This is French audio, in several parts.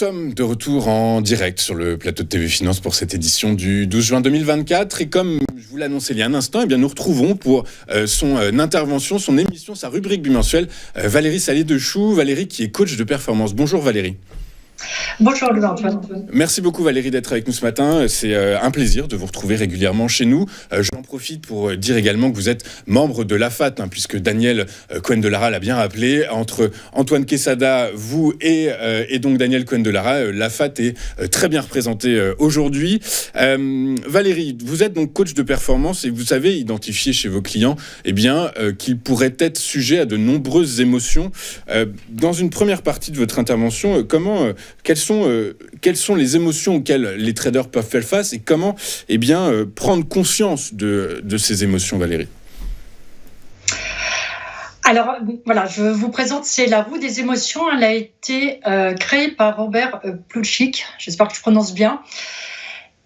sommes de retour en direct sur le plateau de TV Finance pour cette édition du 12 juin 2024. Et comme je vous l'annonçais il y a un instant, eh bien nous retrouvons pour son intervention, son émission, sa rubrique bimensuelle, Valérie Salé-Dechoux. Valérie qui est coach de performance. Bonjour Valérie. Bonjour Louis-Antoine. Merci beaucoup Valérie d'être avec nous ce matin. C'est un plaisir de vous retrouver régulièrement chez nous. J'en profite pour dire également que vous êtes membre de l'AFAT, puisque Daniel Cohen-Delara l'a bien rappelé. Entre Antoine Quesada, vous et donc Daniel Cohen-Delara, l'AFAT est très bien représenté aujourd'hui. Valérie, vous êtes donc coach de performance et vous savez identifier chez vos clients qu'ils pourraient être sujets à de nombreuses émotions. Dans une première partie de votre intervention, quelles sont les émotions auxquelles les traders peuvent faire face et comment prendre conscience de ces émotions, Valérie? Alors voilà, je vous présente, c'est la roue des émotions. Elle a été créée par Robert Plutchik, j'espère que je prononce bien.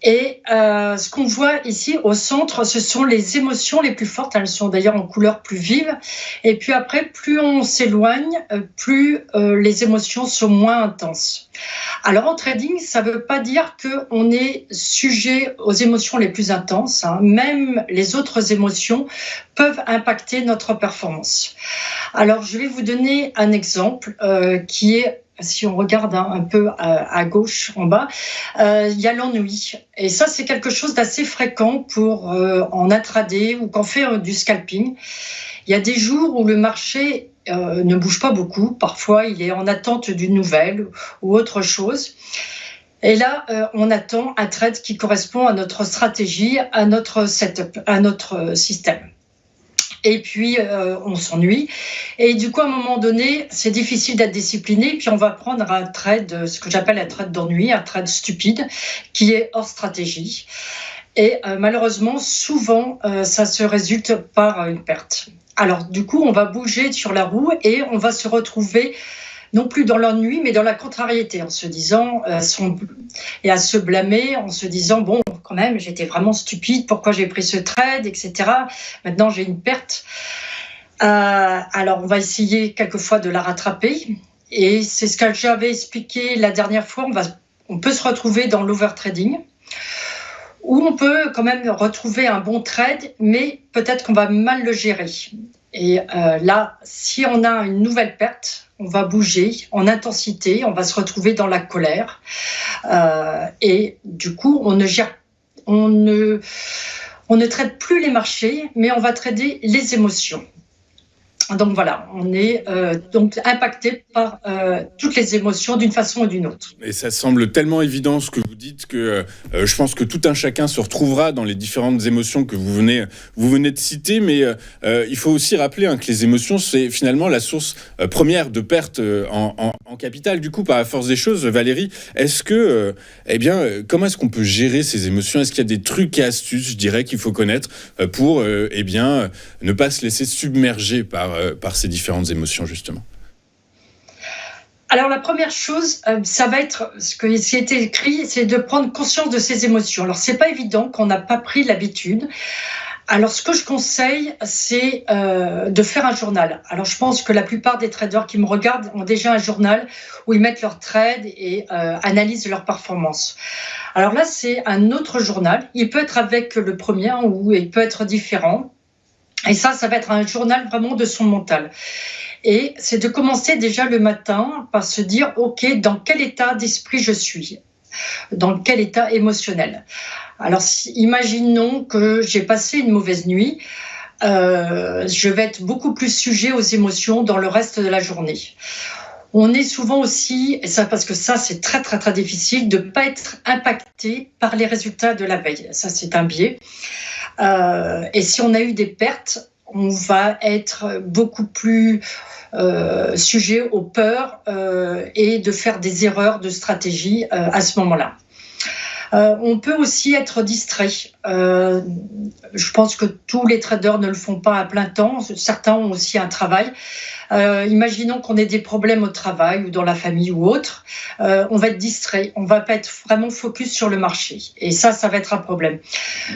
Et ce qu'on voit ici au centre, ce sont les émotions les plus fortes. Elles sont d'ailleurs en couleur plus vive. Et puis après, plus on s'éloigne, plus les émotions sont moins intenses. Alors en trading, ça ne veut pas dire qu'on est sujet aux émotions les plus intenses. Même les autres émotions peuvent impacter notre performance. Alors je vais vous donner un exemple qui est... Si on regarde un peu à gauche, en bas, il y a l'ennui. Et ça, c'est quelque chose d'assez fréquent en intraday ou quand on fait du scalping. Il y a des jours où le marché ne bouge pas beaucoup. Parfois, il est en attente d'une nouvelle ou autre chose. Et là, on attend un trade qui correspond à notre stratégie, à notre setup, à notre système. Et puis, on s'ennuie. Et du coup, à un moment donné, c'est difficile d'être discipliné. Puis, on va prendre un trade, ce que j'appelle un trade d'ennui, un trade stupide, qui est hors stratégie. Et malheureusement, souvent, ça se résulte par une perte. Alors, du coup, on va bouger sur la roue et on va se retrouver non plus dans l'ennui, mais dans la contrariété, en se disant, et à se blâmer, en se disant, bon, quand même, j'étais vraiment stupide, pourquoi j'ai pris ce trade, etc. Maintenant, j'ai une perte. Alors, on va essayer quelquefois de la rattraper. Et c'est ce que j'avais expliqué la dernière fois. On peut se retrouver dans l'overtrading, où on peut quand même retrouver un bon trade, mais peut-être qu'on va mal le gérer. Et là, si on a une nouvelle perte, on va bouger en intensité, on va se retrouver dans la colère. Et du coup, on ne traite plus les marchés, mais on va trader les émotions. Donc voilà, on est donc impacté par toutes les émotions d'une façon ou d'une autre. Et ça semble tellement évident ce que vous dites que je pense que tout un chacun se retrouvera dans les différentes émotions que vous venez de citer, mais il faut aussi rappeler que les émotions, c'est finalement la source première de perte en capital. Du coup, par la force des choses, Valérie, est-ce que, comment est-ce qu'on peut gérer ces émotions? Est-ce qu'il y a des trucs et astuces, je dirais, qu'il faut connaître pour ne pas se laisser submerger par ces différentes émotions, justement? Alors, la première chose, ça va être ce qui a été écrit, c'est de prendre conscience de ces émotions. Alors, c'est pas évident qu'on n'a pas pris l'habitude. Alors, ce que je conseille, c'est de faire un journal. Alors, je pense que la plupart des traders qui me regardent ont déjà un journal où ils mettent leurs trades et analysent leur performance. Alors là, c'est un autre journal. Il peut être avec le premier ou il peut être différent. Et ça va être un journal vraiment de son mental. Et c'est de commencer déjà le matin par se dire, OK, dans quel état d'esprit je suis? Dans quel état émotionnel? Alors, imaginons que j'ai passé une mauvaise nuit. Je vais être beaucoup plus sujet aux émotions dans le reste de la journée. On est souvent aussi, parce que ça c'est très très très difficile, de ne pas être impacté par les résultats de la veille. Ça c'est un biais. Et si on a eu des pertes, on va être beaucoup plus sujet aux peurs et de faire des erreurs de stratégie à ce moment-là. On peut aussi être distrait. Je pense que tous les traders ne le font pas à plein temps. Certains ont aussi un travail. Imaginons qu'on ait des problèmes au travail ou dans la famille ou autre. On va être distrait. On va pas être vraiment focus sur le marché. Et ça va être un problème.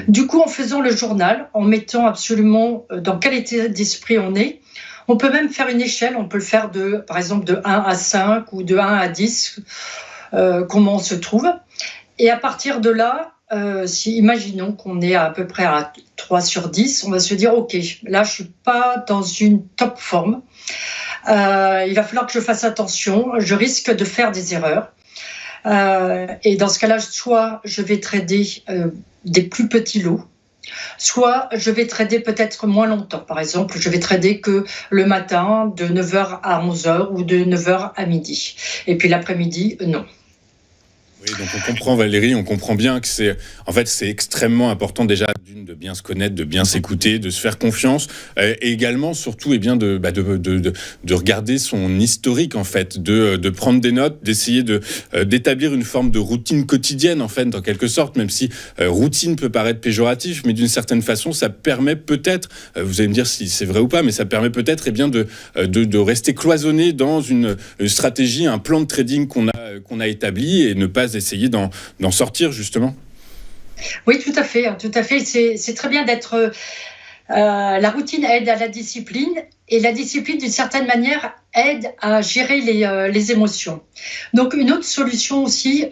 Du coup, en faisant le journal, en mettant absolument dans quel état d'esprit on est, on peut même faire une échelle. On peut le faire par exemple de 1 à 5 ou de 1 à 10. comment on se trouve. Et à partir de là, si imaginons qu'on est à peu près à 3 sur 10, on va se dire ok, là je suis pas dans une top forme. Il va falloir que je fasse attention, je risque de faire des erreurs. Et dans ce cas-là, soit je vais trader des plus petits lots, soit je vais trader peut-être moins longtemps. Par exemple, je vais trader que le matin de 9h à 11h ou de 9h à midi. Et puis l'après-midi, non. Oui, donc on comprend Valérie, on comprend bien que c'est extrêmement important déjà de bien se connaître, de bien s'écouter, de se faire confiance, et également surtout de regarder son historique en fait, de prendre des notes, d'essayer d'établir une forme de routine quotidienne en fait, en quelque sorte, même si routine peut paraître péjoratif, mais d'une certaine façon ça permet peut-être, vous allez me dire si c'est vrai ou pas, mais ça permet peut-être de rester cloisonné dans une stratégie, un plan de trading qu'on a établi et ne pas essayer d'en sortir justement. Oui, tout à fait. C'est très bien d'être... la routine aide à la discipline et la discipline, d'une certaine manière, aide à gérer les émotions. Donc, une autre solution aussi,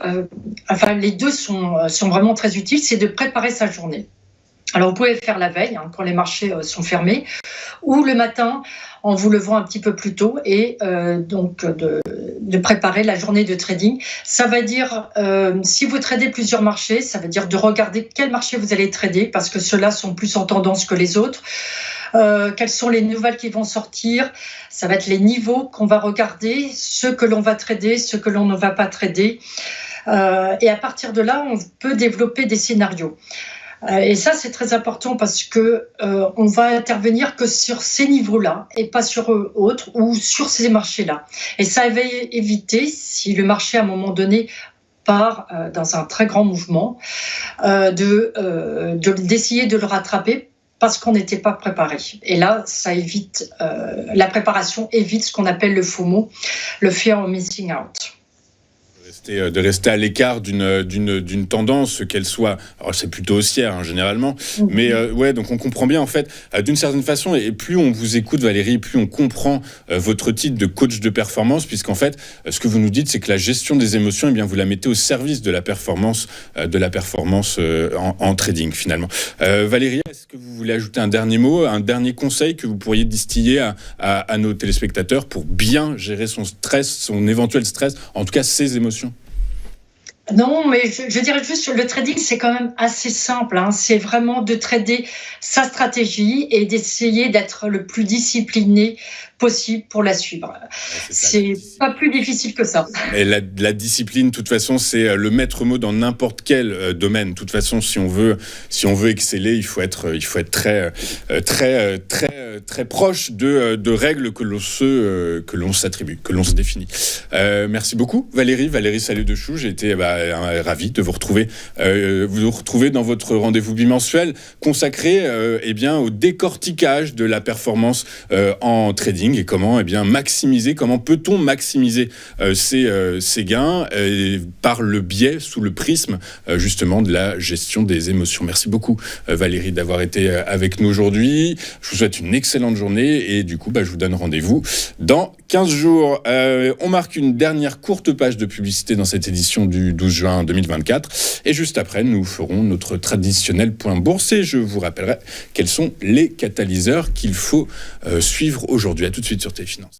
les deux sont vraiment très utiles, c'est de préparer sa journée. Alors, vous pouvez faire la veille, quand les marchés sont fermés, ou le matin en vous levant un petit peu plus tôt et donc de préparer la journée de trading. Ça va dire, si vous tradez plusieurs marchés, ça veut dire de regarder quel marché vous allez trader parce que ceux-là sont plus en tendance que les autres. Quelles sont les nouvelles qui vont sortir? Ça va être les niveaux qu'on va regarder, ceux que l'on va trader, ceux que l'on ne va pas trader. Et à partir de là, on peut développer des scénarios. Et ça, c'est très important parce que on va intervenir que sur ces niveaux-là et pas sur autres ou sur ces marchés-là. Et ça va éviter, si le marché à un moment donné part dans un très grand mouvement, d'essayer de le rattraper parce qu'on n'était pas préparé. Et là, ça évite, la préparation évite ce qu'on appelle le FOMO, le Fear of Missing Out. De rester à l'écart d'une tendance, qu'elle soit, alors c'est plutôt haussière généralement, mais donc on comprend bien en fait, d'une certaine façon, et plus on vous écoute Valérie, plus on comprend votre titre de coach de performance, puisqu'en fait, ce que vous nous dites, c'est que la gestion des émotions, eh bien, vous la mettez au service de la performance en trading finalement. Valérie, est-ce que vous voulez ajouter un dernier mot, un dernier conseil que vous pourriez distiller à nos téléspectateurs pour bien gérer son stress, son éventuel stress, en tout cas ses émotions? Non, mais je dirais juste que le trading, c'est quand même assez simple. C'est vraiment de trader sa stratégie et d'essayer d'être le plus discipliné possible pour la suivre. C'est pas plus difficile que ça. Et la discipline, de toute façon, c'est le maître mot dans n'importe quel domaine. De toute façon, si on veut exceller, il faut être très proche de règles que l'on s'attribue, que l'on se définit. Merci beaucoup, Valérie. Valérie Salé-Dechoux, j'ai été ravi de vous retrouver dans votre rendez-vous bimensuel consacré au décortiquage de la performance en trading et comment comment peut-on maximiser ces gains par le biais, sous le prisme justement de la gestion des émotions. Merci beaucoup Valérie d'avoir été avec nous aujourd'hui. Je vous souhaite une excellente journée et du coup je vous donne rendez-vous dans 15 jours. On marque une dernière courte page de publicité dans cette édition du 12 juin 2024 et juste après nous ferons notre traditionnel point bourse et je vous rappellerai quels sont les catalyseurs qu'il faut suivre aujourd'hui. À tout de suite sur Téléfinance.